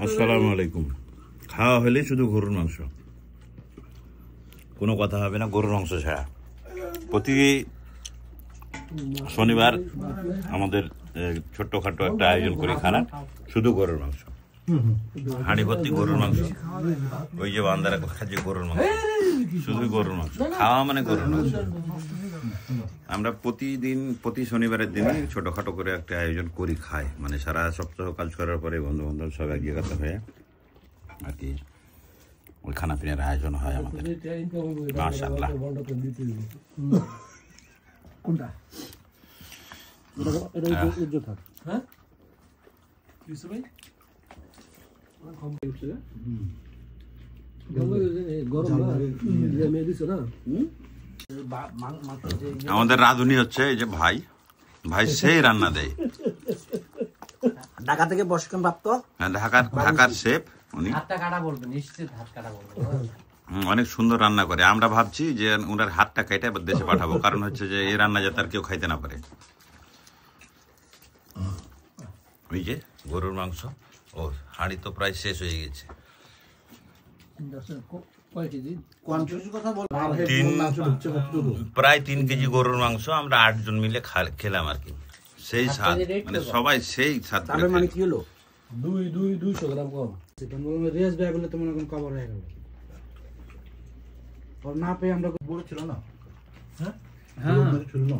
আসসালামু আলাইকুম। খাওয়া হলে শুধু গরুর মাংস, কোনো কথা হবে না গরুর মাংস ছাড়া। প্রতি শনিবার আমাদের ছোট্টখাটো একটা আয়োজন করি খানা, শুধু গরুর মাংস, হাঁড়ি ভর্তি গরুর মাংস। ওই যে বান্দারা খাচ্ছে গরুর মাংস, শুধু গরুর মাংস খাওয়া মানে গরুর মাংস। আমরা প্রতিদিন প্রতি শনিবারের দিনে ছোটখাটো করে একটা আয়োজন করি, খাই, মানে সারা সপ্তাহ কাজ করার পরে বন্ধু বান্ধব সব এক জায়গাতে হয়ে আর কি ওই খানা পিনার আয়োজন হয় আমাদের। মাশাআল্লাহ। আমাদের রাঁধুনি হচ্ছে এই যে ভাই, ভাই সেই রান্না দেয়, ঢাকা থেকে প্রশিক্ষণ প্রাপ্ত। হ্যাঁ, ঢাকার শেফ উনি। অনেক সুন্দর রান্না করে। আমরা ভাবছি যে ওনার হাতটা কেটে দেশে পাঠাবো, কারণ হচ্ছে যে এই রান্না যাতে আর কেউ খাইতে না পারে। ওই যে গরুর মাংস, ও হাঁড়ি তো প্রায় শেষ হয়ে গেছে। প্রায় 3 কেজি গরুর মাংস আমরা 8 জন মিলে খেলাম আর কি। সেই স্বাদ, মানে সবাই সেই স্বাদ। মানে কি হলো 200 গ্রাম কম রেস ব্যাগ হলে তোমার এখন কভার হয়ে গেল। না পেয়ে আমরা বড় ছিল না। হ্যাঁ ছিল না।